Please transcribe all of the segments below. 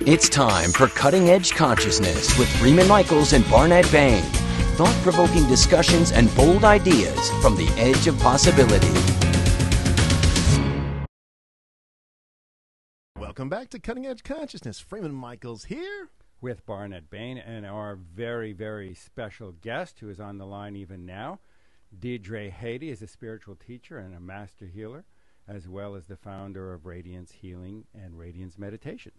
It's time for Cutting Edge Consciousness with Freeman Michaels and Barnet Bain. Thought-provoking discussions and bold ideas from the edge of possibility. Welcome back to Cutting Edge Consciousness. Freeman Michaels here with Barnet Bain and our very, very special guest who is on the line even now. Deirdre Hade is a spiritual teacher and a master healer, as well as the founder of Radiance Healing and Radiance Meditation.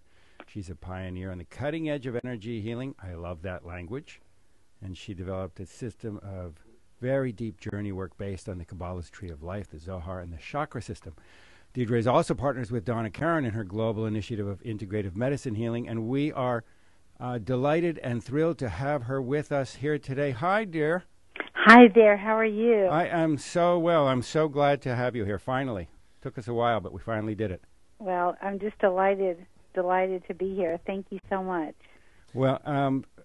She's a pioneer on the cutting edge of energy healing. I love that language. And she developed a system of very deep journey work based on the Kabbalah's Tree of Life, the Zohar, and the chakra system. Deirdre is also partners with Donna Karan in her global initiative of integrative medicine healing, and we are delighted and thrilled to have her with us here today. Hi, dear. Hi there. How are you? I am so well. I'm so glad to have you here, finally. Took us a while, but we finally did it. Well, I'm just delighted to be here. Thank you so much. Well,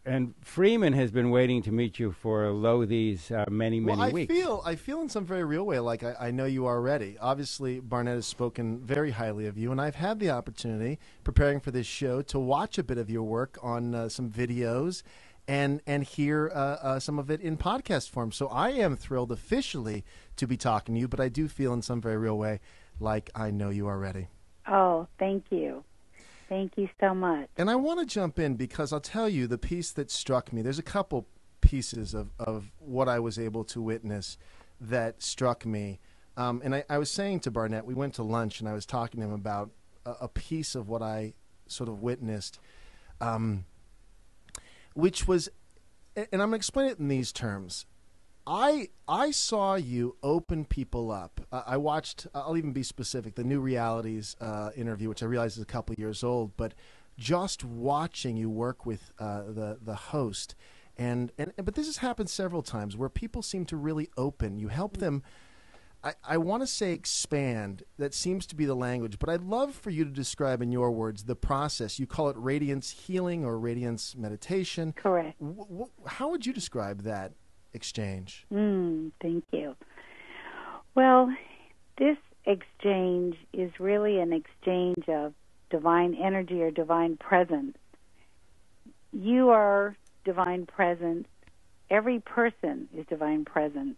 and Freeman has been waiting to meet you for these many weeks. I feel in some very real way like I know you already. Obviously, Barnet has spoken very highly of you, and I've had the opportunity, preparing for this show, to watch a bit of your work on some videos and hear some of it in podcast form. So I am thrilled officially to be talking to you, but I do feel in some very real way like I know you already. Oh, thank you. Thank you so much. And I want to jump in because I'll tell you the piece that struck me. There's a couple pieces of what I was able to witness that struck me. And I was saying to Barnet, we went to lunch and I was talking to him about a piece of what I sort of witnessed, which was, and I'm going to explain it in these terms. I saw you open people up. I watched, I'll even be specific, the New Realities interview, which I realize is a couple of years old, but just watching you work with the host, but this has happened several times where people seem to really open. You help them, I want to say expand. That seems to be the language, but I'd love for you to describe in your words the process. You call it Radiance Healing or Radiance Meditation. Correct. How would you describe that exchange? Thank you. Well, this exchange is really an exchange of divine energy or divine presence. You are divine presence. Every person is divine presence.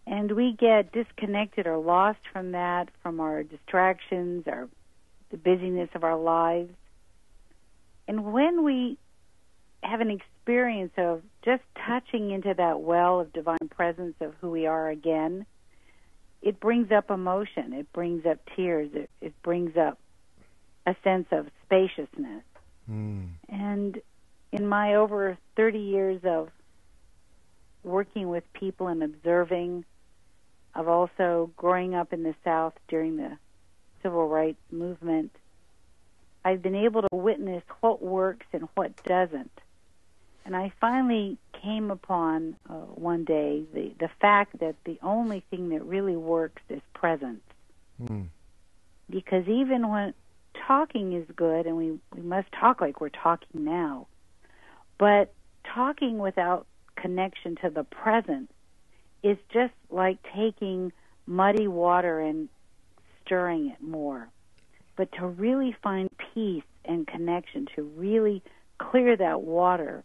And we get disconnected or lost from that, from our distractions, the busyness of our lives. And when we have an experience of just touching into that well of divine presence of who we are again, it brings up emotion. It brings up tears. It brings up a sense of spaciousness. And in my over 30 years of working with people and observing, of also growing up in the South during the Civil Rights Movement, I've been able to witness what works and what doesn't. And I finally came upon one day the fact that the only thing that really works is presence. Because even when talking is good, and we must talk like we're talking now, but talking without connection to the present is just like taking muddy water and stirring it more. But to really find peace and connection, to really clear that water,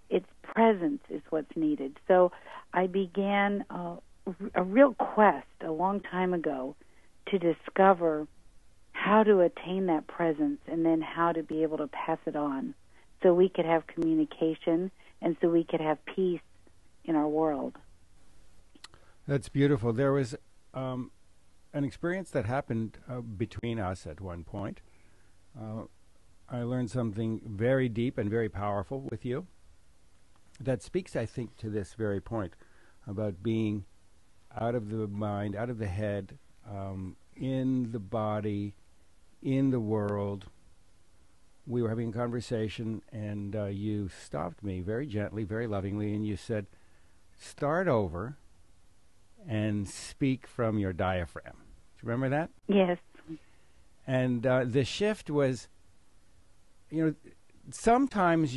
its presence is what's needed. So I began a real quest a long time ago to discover how to attain that presence and then how to be able to pass it on so we could have communication and so we could have peace in our world. That's beautiful. There was an experience that happened between us at one point. I learned something very deep and very powerful with you that speaks, I think, to this very point about being out of the mind, out of the head, in the body, in the world. We were having a conversation, and you stopped me very gently, very lovingly, and you said, start over and speak from your diaphragm. Do you remember that? Yes. And the shift was, sometimes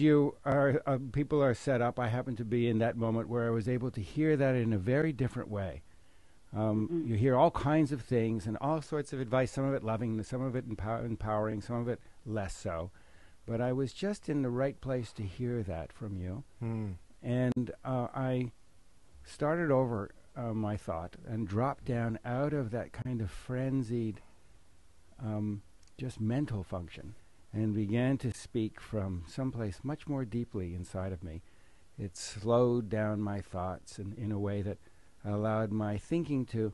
people are set up. I happened to be in that moment where I was able to hear that in a very different way. You hear all kinds of things and all sorts of advice, some of it loving, some of it empowering, some of it less so. But I was just in the right place to hear that from you. And I started over my thought and dropped down out of that kind of frenzied, just mental function, and began to speak from someplace much more deeply inside of me. It slowed down my thoughts in a way that allowed my thinking to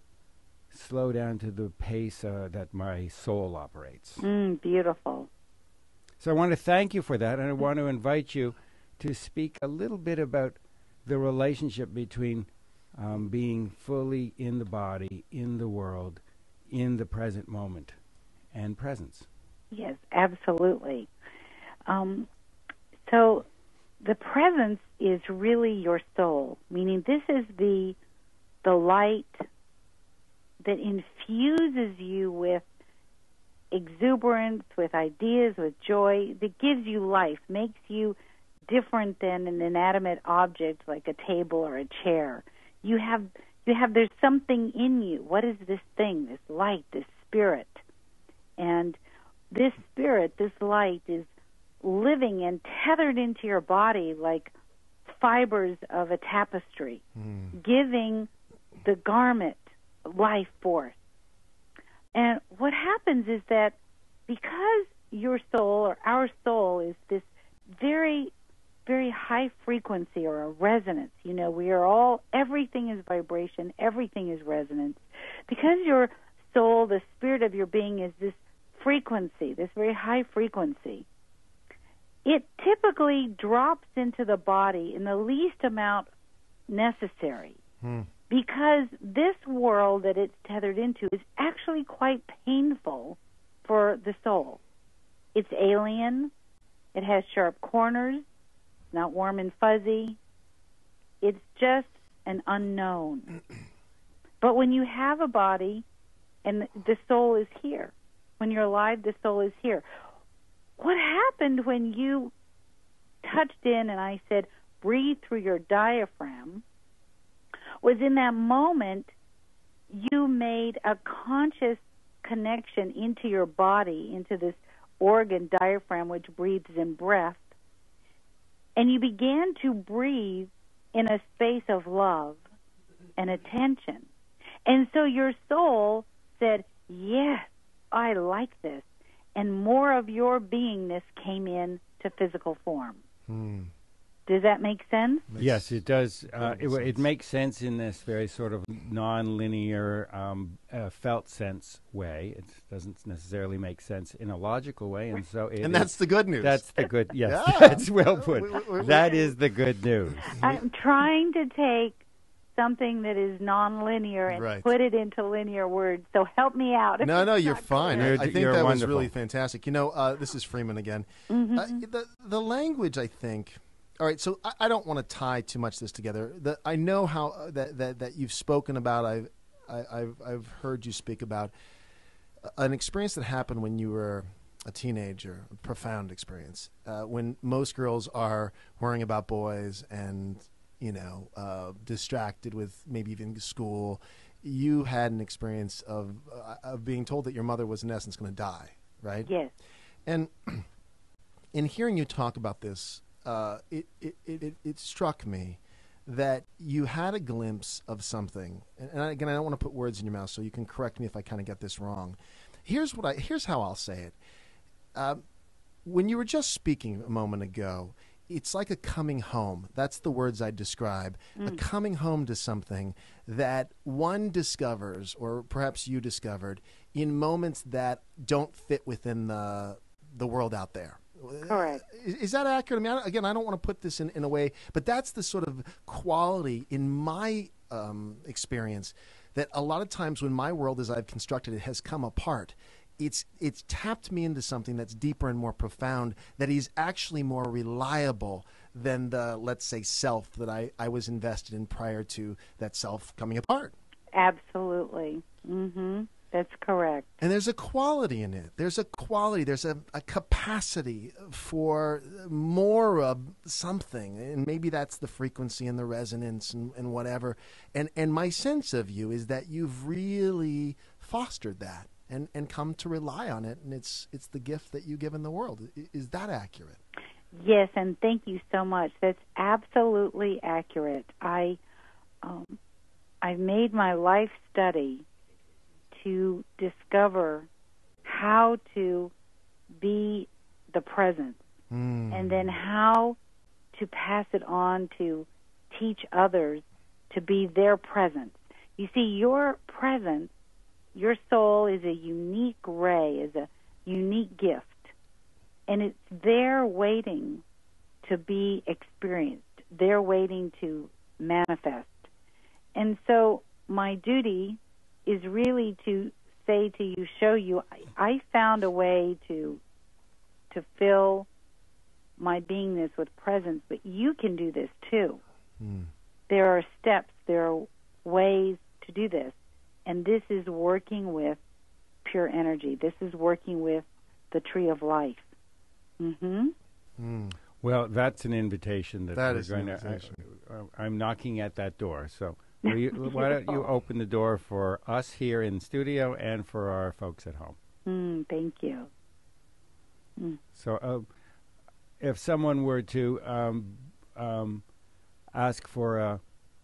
slow down to the pace that my soul operates. Beautiful. So I want to thank you for that, and I want to invite you to speak a little bit about the relationship between being fully in the body, in the world, in the present moment, and presence. Yes, absolutely. So the presence is really your soul, meaning this is the light that infuses you with exuberance, with ideas, with joy, that gives you life, makes you different than an inanimate object like a table or a chair. There's something in you. What is this thing, this light, this spirit? And this spirit, this light, is living and tethered into your body like fibers of a tapestry, giving the garment life force. And what happens is that because your soul or our soul is this very, very high frequency or a resonance, we are all, everything is vibration, everything is resonance. Because your soul, the spirit of your being, is this frequency, this very high frequency, it typically drops into the body in the least amount necessary. Because this world that it's tethered into is actually quite painful for the soul. It's alien. It has sharp corners, not warm and fuzzy. It's just an unknown. But when you have a body and the soul is here, when you're alive, the soul is here. What happened when you touched in and I said, breathe through your diaphragm, was in that moment you made a conscious connection into your body, into this organ diaphragm which breathes in breath, and you began to breathe in a space of love and attention. And so your soul said, yes, I like this, and more of your beingness came in to physical form. Does that make sense? Yes, it does. It makes sense in this very sort of non-linear, felt sense way. It doesn't necessarily make sense in a logical way, and so and that's the good news. That's the good. Yes, that's well put. That is the good news. I'm trying to take something that is non-linear and put it into linear words. So help me out. No, you're fine. I think that was really fantastic. This is Freeman again. The language, I think. All right, so I don't want to tie too much of this together. I know how that you've spoken about. I've heard you speak about an experience that happened when you were a teenager, a profound experience, when most girls are worrying about boys and distracted with maybe even school. You had an experience of being told that your mother was in essence going to die, right? Yes. And in hearing you talk about this, it struck me that you had a glimpse of something. And again, I don't want to put words in your mouth, so you can correct me if I kind of get this wrong. Here's how I'll say it. When you were just speaking a moment ago, it's like a coming home. That's the words I describe. A coming home to something that one discovers, or perhaps you discovered, in moments that don't fit within the world out there. Correct. Is that accurate? I mean, I don't want to put this in a way, but that's the sort of quality in my experience that a lot of times when my world, as I've constructed it, has come apart, it's tapped me into something that's deeper and more profound, that is actually more reliable than the, let's say, self that I was invested in prior to that self coming apart. Absolutely. That's correct. And there's a quality in it. There's a quality. There's a capacity for more of something. And maybe that's the frequency and the resonance and whatever. And my sense of you is that you've really fostered that and come to rely on it. And it's the gift that you give in the world. Is that accurate? Yes, and thank you so much. That's absolutely accurate. I've made my life study to discover how to be the presence and then how to pass it on to teach others to be their presence. You see, your presence, your soul is a unique ray, is a unique gift, and it's there waiting to be experienced. They're waiting to manifest. And so my duty is really to say to you, show you, I found a way to fill my beingness with presence, but you can do this too. There are steps, there are ways to do this, and this is working with pure energy. This is working with the tree of life. Well, that's an invitation that That we're is going an invitation. to. I'm knocking at that door, so. Why don't you open the door for us here in studio and for our folks at home? Thank you. So if someone were to ask for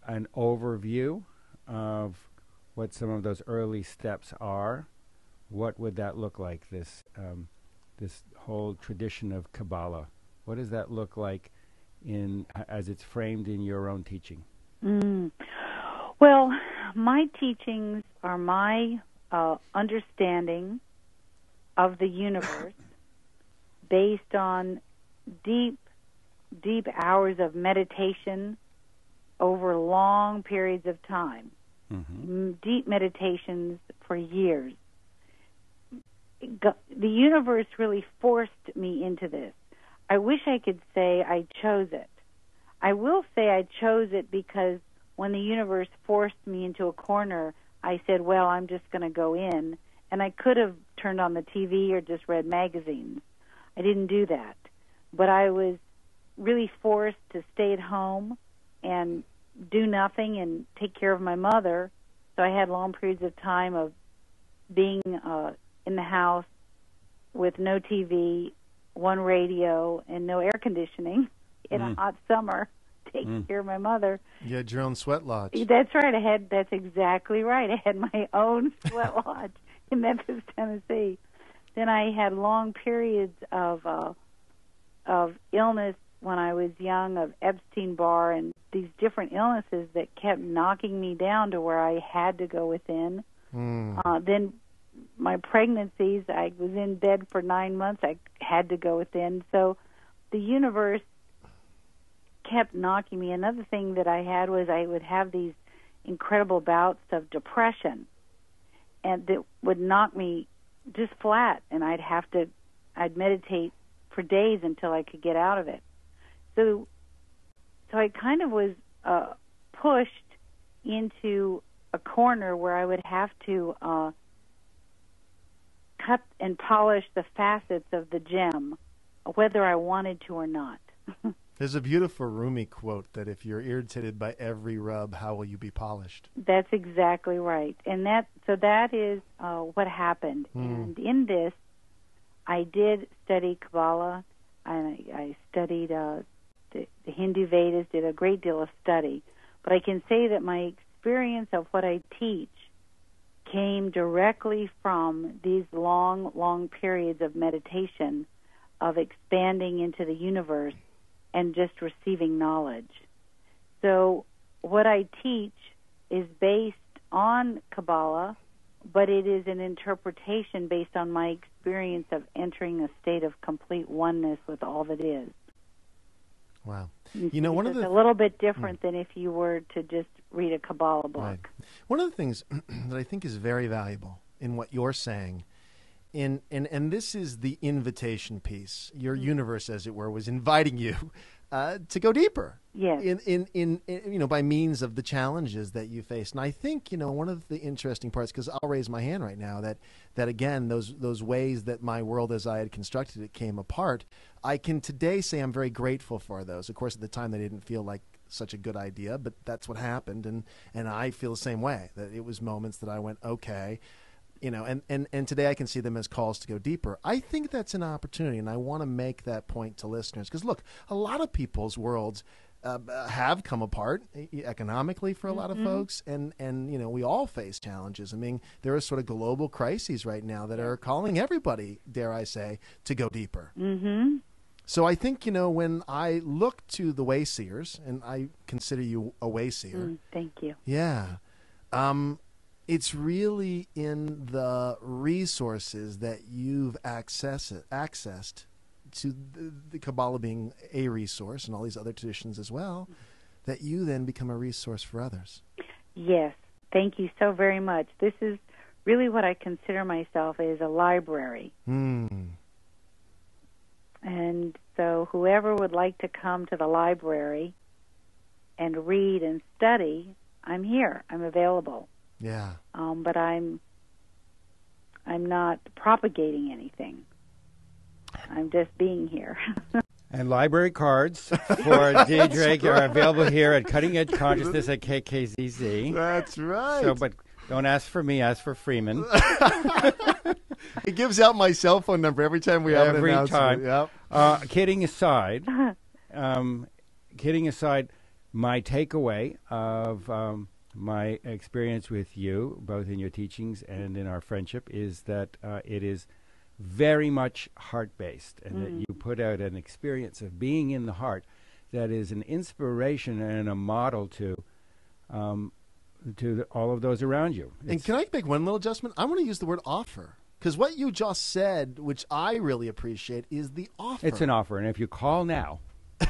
an overview of what some of those early steps are, what would that look like, this whole tradition of Kabbalah? What does that look like as it's framed in your own teaching? Well, my teachings are my understanding of the universe based on deep hours of meditation over long periods of time, deep meditations for years. The universe really forced me into this. I wish I could say I chose it. I will say I chose it because when the universe forced me into a corner, I said, well, I'm just going to go in. And I could have turned on the TV or just read magazines. I didn't do that. But I was really forced to stay at home and do nothing and take care of my mother. So I had long periods of time of being in the house with no TV, one radio, and no air conditioning in a hot summer. Taking care of my mother. You had your own sweat lodge. That's right. That's exactly right. I had my own sweat lodge in Memphis, Tennessee. Then I had long periods of illness when I was young, of Epstein-Barr, and these different illnesses that kept knocking me down to where I had to go within. Then my pregnancies, I was in bed for 9 months. I had to go within. So the universe kept knocking me. Another thing that I had was I would have these incredible bouts of depression, and that would knock me just flat, and I'd meditate for days until I could get out of it. So I kind of was pushed into a corner where I would have to cut and polish the facets of the gem, whether I wanted to or not. There's a beautiful Rumi quote that if you're irritated by every rub, how will you be polished? That's exactly right. And that is what happened. And in this, I did study Kabbalah. I studied the Hindu Vedas, did a great deal of study. But I can say that my experience of what I teach came directly from these long periods of meditation, of expanding into the universe and just receiving knowledge. So what I teach is based on Kabbalah, but it is an interpretation based on my experience of entering a state of complete oneness with all that is. Wow. You know, it's a little bit different than if you were to just read a Kabbalah book. Right. One of the things that I think is very valuable in what you're saying, and this is the invitation piece. Your universe, as it were, was inviting you to go deeper. Yes. In by means of the challenges that you face. And I think, one of the interesting parts, because I'll raise my hand right now, that again, those ways that my world as I had constructed it came apart, I can today say I'm very grateful for those. Of course, at the time they didn't feel like such a good idea, but that's what happened. And I feel the same way, that it was moments that I went, okay, and today I can see them as calls to go deeper. I think that's an opportunity, and I want to make that point to listeners. Because, look, a lot of people's worlds have come apart economically for a lot of folks, and we all face challenges. I mean, there are sort of global crises right now that are calling everybody, dare I say, to go deeper. Mm-hmm. So I think, when I look to the Wayseers, and I consider you a Wayseer. Thank you. Yeah. It's really in the resources that you've accessed to the Kabbalah being a resource, and all these other traditions as well, that you then become a resource for others. Yes. Thank you so very much. This is really what I consider myself as a library. And so whoever would like to come to the library and read and study, I'm here. I'm available. Yeah. But I'm not propagating anything. I'm just being here. And library cards for Deirdre are available here at Cutting Edge Consciousness at KKZZ. That's right. So, but don't ask for me, ask for Freeman. It gives out my cell phone number every time we have an announcement. Every time. Yep. Kidding aside, my takeaway of my experience with you, both in your teachings and in our friendship, is that it is very much heart-based, and that you put out an experience of being in the heart that is an inspiration and a model to all of those around you. And can I make one little adjustment? I want to use the word offer, because what you just said, which I really appreciate, is the offer. It's an offer, and if you call now,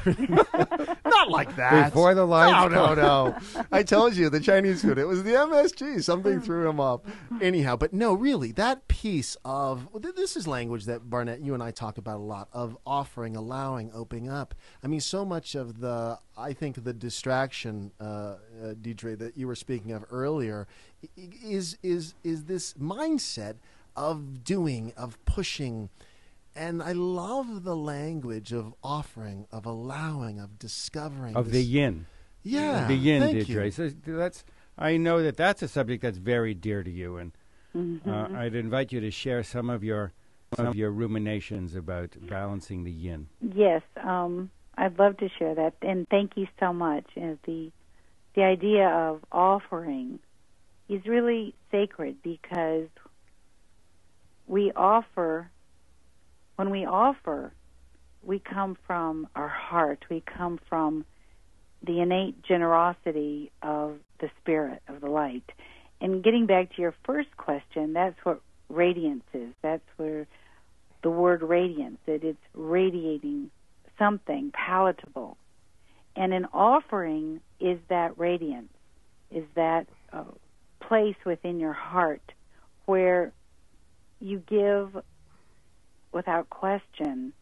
not like that. Before the lights No. I told you, the Chinese food. It was the MSG. Something threw him up. Anyhow, but no, really, that piece of, this is language that, Barnet, you and I talk about a lot, of offering, allowing, opening up. I mean, so much of I think the distraction, Deirdre, that you were speaking of earlier, is this mindset of doing, of pushing. And I love the language of offering, of allowing, of discovering. Of the yin. Yeah. The yin, thank Deirdre. you. So I know that's a subject that's very dear to you. And I'd invite you to share some of your ruminations about balancing the yin. Yes. I'd love to share that. And thank you so much. The idea of offering is really sacred, because we offer. When we offer, we come from our heart. We come from the innate generosity of the spirit, of the light. And getting back to your first question, that's what radiance is. That's where the word radiance, it's radiating something palatable. And an offering is that radiance, is that place within your heart where you give without question,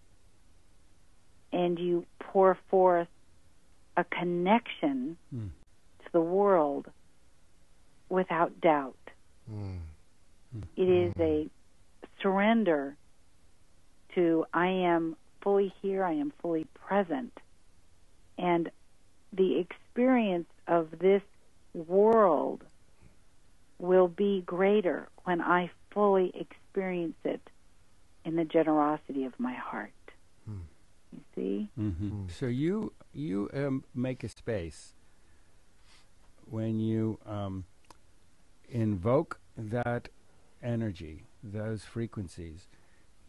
and you pour forth a connection to the world without doubt. It is a surrender to, I am fully here, I am fully present, and the experience of this world will be greater when I fully experience it in the generosity of my heart. You see? So you make a space when you invoke that energy, those frequencies.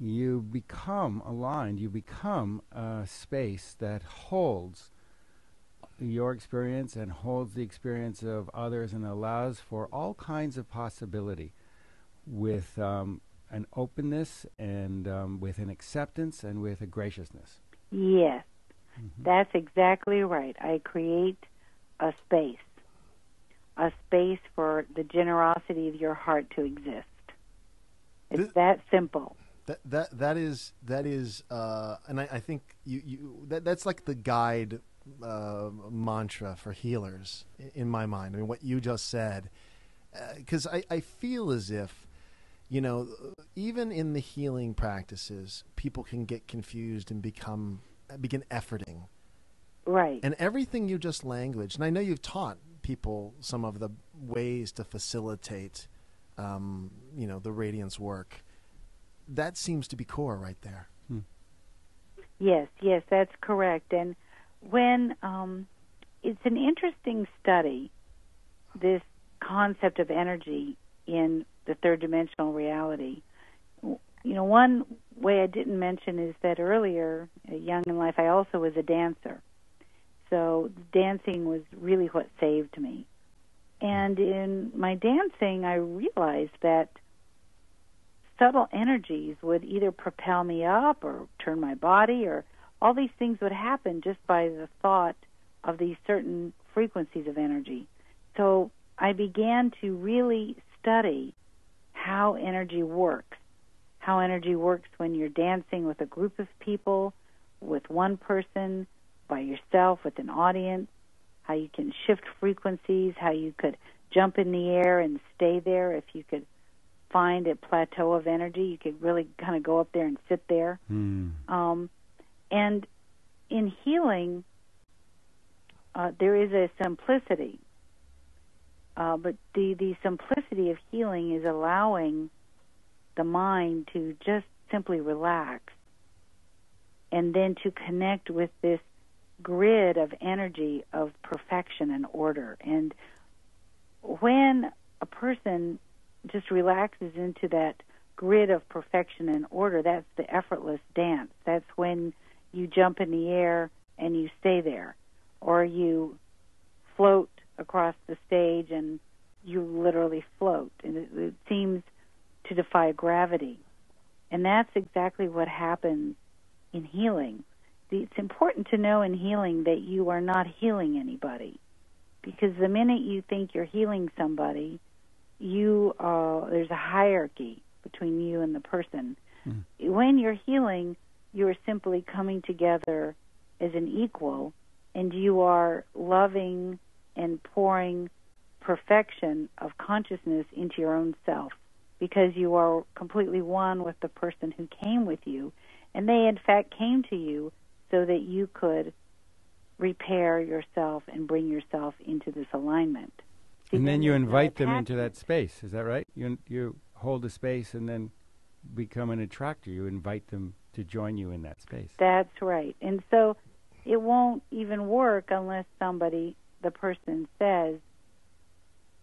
You become aligned. You become a space that holds your experience and holds the experience of others, and allows for all kinds of possibility with an openness and with an acceptance and with a graciousness. Yes, that's exactly right. I create a space for the generosity of your heart to exist. It's that simple. That is, and I think that's like the guide mantra for healers in my mind. I mean, what you just said, because I feel as if, even in the healing practices, people can get confused and begin efforting. Right. And everything you just languaged, and I know you've taught people some of the ways to facilitate, the radiance work. That seems to be core right there. Yes, that's correct. And when it's an interesting study, this concept of energy in the third dimensional reality. One way I didn't mention is that earlier, young in life, I also was a dancer. So dancing was really what saved me. And in my dancing, I realized that subtle energies would either propel me up or turn my body, or all these things would happen just by the thought of these certain frequencies of energy. So I began to really study how energy works when you're dancing with a group of people, with one person, by yourself, with an audience, how you can shift frequencies, how you could jump in the air and stay there. If you could find a plateau of energy, you could really kind of go up there and sit there. And in healing, there is a simplicity. But the simplicity of healing is allowing the mind to just simply relax and then to connect with this grid of energy of perfection and order. And when a person just relaxes into that grid of perfection and order, that's the effortless dance. That's when you jump in the air and you stay there, or you float across the stage and you literally float, and it seems to defy gravity. And that's exactly what happens in healing. It's important to know in healing that you are not healing anybody, because the minute you think you're healing somebody, there's a hierarchy between you and the person. When you're healing, you are simply coming together as an equal, and you are loving and pouring perfection of consciousness into your own self, because you are completely one with the person who came with you, and they in fact came to you so that you could repair yourself and bring yourself into this alignment. And then you invite them into that space. Is that right? You hold a space and then become an attractor. You invite them to join you in that space. That's right. And so it won't even work unless the person says,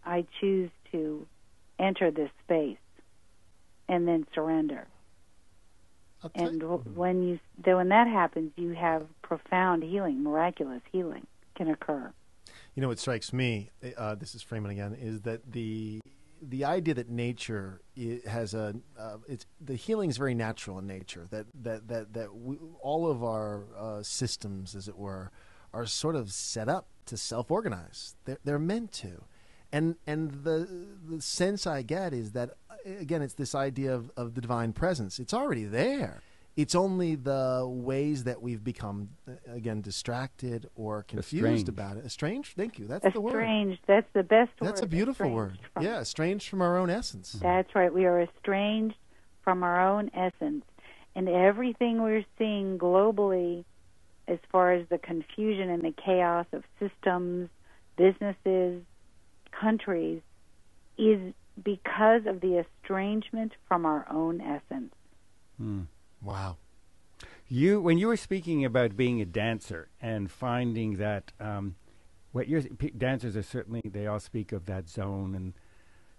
I choose to enter this space, and then surrender. And when that happens, you have profound healing, miraculous healing can occur. What strikes me, this is Freeman again, is that the idea that nature has the healing is very natural in nature. That all of our systems, as it were, are sort of set up to self-organize. They're meant to, and the sense I get is that, again, it's this idea of the divine presence. It's already there. It's only the ways that we've become, again, distracted or confused about it. Estranged? Thank you. That's the word. Estranged. That's the best word. That's a beautiful word. Yeah, estranged from our own essence. That's right. We are estranged from our own essence. And everything we're seeing globally, as far as the confusion and the chaos of systems, businesses, countries, is because of the estrangement from our own essence. Wow. When you were speaking about being a dancer and finding that, dancers are certainly, they all speak of that zone and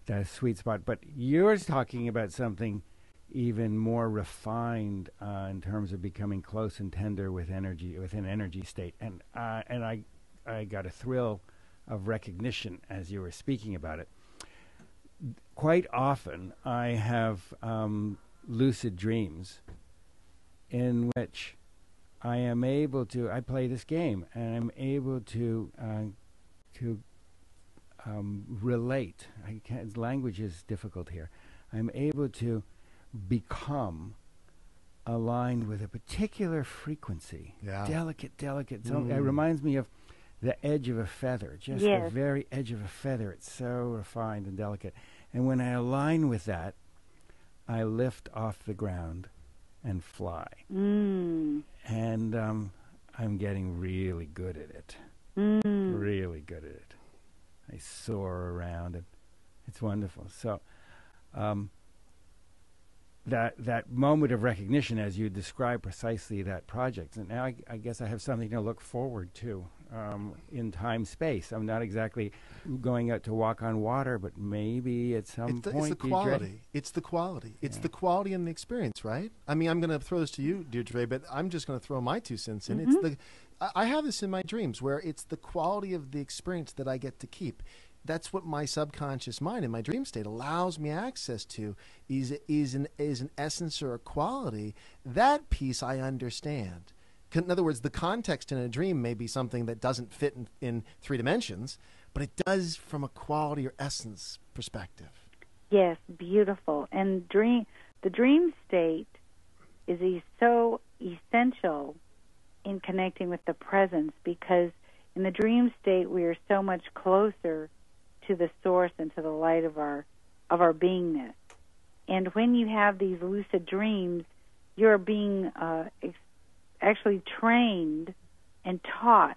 that sweet spot, but you're talking about something even more refined in terms of becoming close and tender with energy, with an energy state. And I got a thrill of recognition as you were speaking about it. Quite often I have lucid dreams in which I am able to, I play this game, and I'm able to relate. Language is difficult here. I'm able to become aligned with a particular frequency. Yeah. Delicate. So it reminds me of the edge of a feather, just the very edge of a feather. It's so refined and delicate. And when I align with that, I lift off the ground and fly. And I'm getting really good at it. Really good at it. I soar around, and it's wonderful. So that moment of recognition, as you described precisely that project, and now I guess I have something to look forward to in time-space. I'm not exactly going out to walk on water, but maybe at some point... It's the quality. It's the quality. It's the quality and the experience, right? I mean, I'm going to throw this to you, Deirdre, but I'm just going to throw my 2 cents in. It's I have this in my dreams, where it's the quality of the experience that I get to keep. That's what my subconscious mind in my dream state allows me access to, is an essence or a quality. That piece I understand. In other words, the context in a dream may be something that doesn't fit in 3 dimensions, but it does from a quality or essence perspective. Yes, beautiful. And the dream state is so essential in connecting with the presence, because in the dream state we are so much closer to the source and to the light of our beingness. And when you have these lucid dreams, you're being actually trained and taught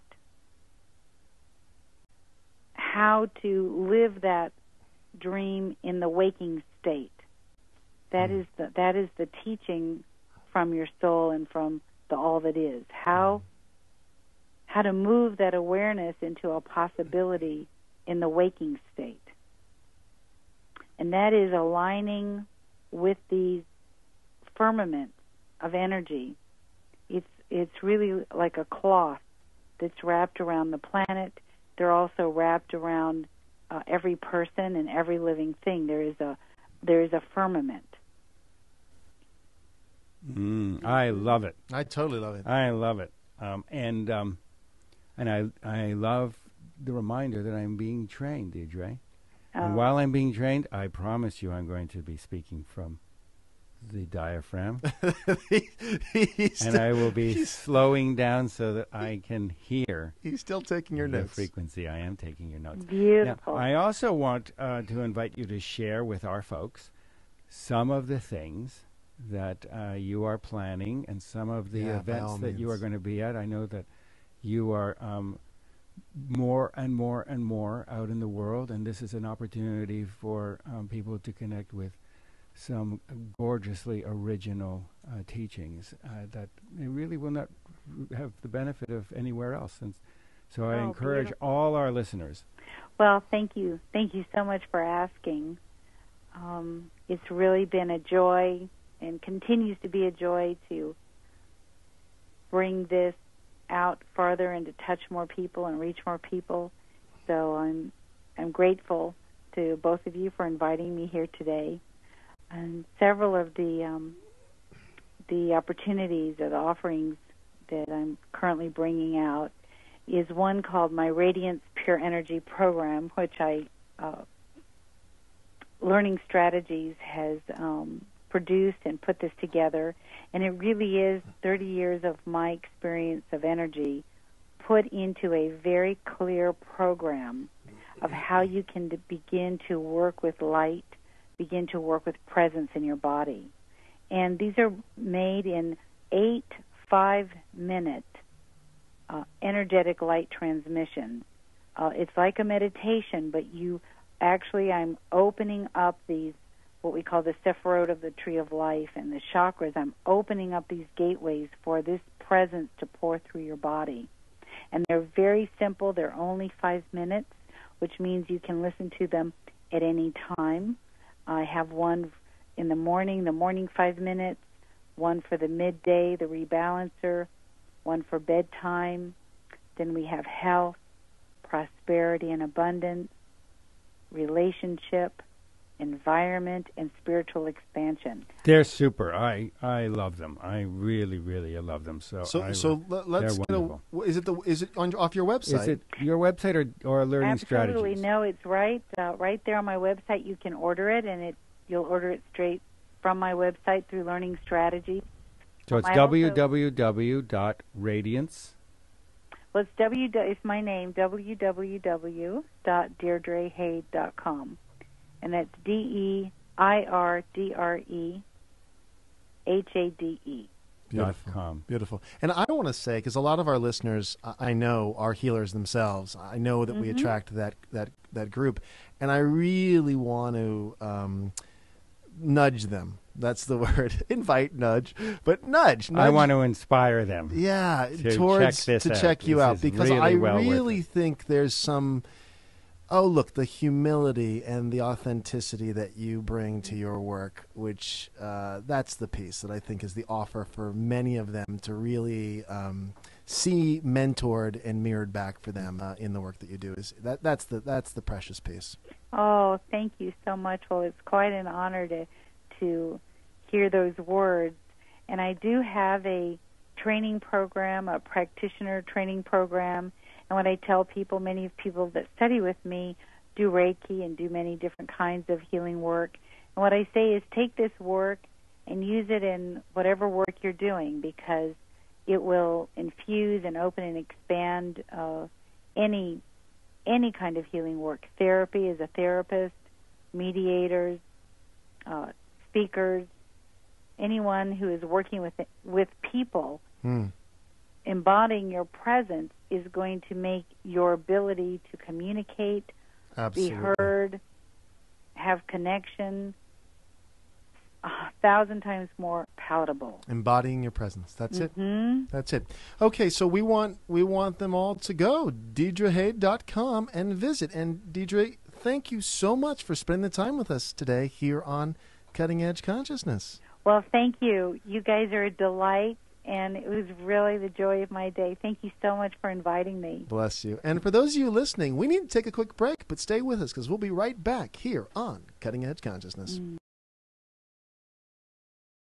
how to live that dream in the waking state. That is the teaching from your soul and from the all that is. How to move that awareness into a possibility in the waking state. And that is aligning with the firmament of energy. It's really like a cloth that's wrapped around the planet. They're also wrapped around every person and every living thing. There is a firmament. I love it. I totally love it. I love it. And I love the reminder that I'm being trained, Deirdre. And while I'm being trained, I promise you I'm going to be speaking from the diaphragm. And I will be slowing down so that I can hear. He's still taking your notes. Frequency. I am taking your notes. Beautiful. Now, I also want to invite you to share with our folks some of the things that you are planning and some of the events that you are going to be at. I know that you are more and more and more out in the world, and this is an opportunity for people to connect with some gorgeously original teachings that they really will not have the benefit of anywhere else. And so I encourage all our listeners. Well, thank you. Thank you so much for asking. It's really been a joy and continues to be a joy to bring this out farther and to touch more people and reach more people. So I'm grateful to both of you for inviting me here today. And several of the opportunities or the offerings that I'm currently bringing out is one called my Radiance Pure Energy Program, which Learning Strategies has produced and put this together. And it really is 30 years of my experience of energy put into a very clear program of how you can begin to work with light, begin to work with presence in your body. And these are made in 8 5-minute energetic light transmissions. It's like a meditation, but I'm opening up these, what we call the Sephirot of the Tree of Life and the chakras. I'm opening up these gateways for this presence to pour through your body. And they're very simple. They're only 5 minutes, which means you can listen to them at any time. I have one in the morning 5 minutes, one for the midday, the rebalancer, one for bedtime. Then we have health, prosperity and abundance, relationship, environment, and spiritual expansion. They're super. I love them. I really, really love them. Let's go. Is it off your website? Is it your website or Learning Strategies? Absolutely. No, it's right there on my website. You can order it, and you'll order it straight from my website through Learning Strategies. So it's I also- www.radiance. Well, it's my name, www.deirdrehade.com. And that's DEIRDREHADE. .com. Beautiful. And I want to say, because a lot of our listeners, I know, are healers themselves. I know that we attract that group. And I really want to nudge them. That's the word. Invite, nudge. But nudge. I want to inspire them. Yeah, check this out. check you This out. is Because really I well worth really it. think there's some... Oh, look, the humility and the authenticity that you bring to your work, which that's the piece that I think is the offer for many of them to really see mentored and mirrored back for them in the work that you do. That's the precious piece. Oh, thank you so much. Well, it's quite an honor to hear those words. And I do have a training program, a practitioner training program. And what I tell people, many of people that study with me do Reiki and do many different kinds of healing work. And what I say is take this work and use it in whatever work you're doing, because it will infuse and open and expand any kind of healing work. Therapy as a therapist, mediators, speakers, anyone who is working with people. Embodying your presence is going to make your ability to communicate, Absolutely. be heard, have connection 1,000 times more palatable. Embodying your presence. That's it. That's it. Okay, so we want them all to go. DeirdreHade.com and visit. And Deirdre, thank you so much for spending the time with us today here on Cutting Edge Consciousness. Well, thank you. You guys are a delight. And it was really the joy of my day. Thank you so much for inviting me. Bless you. And for those of you listening, we need to take a quick break, but stay with us because we'll be right back here on Cutting Edge Consciousness.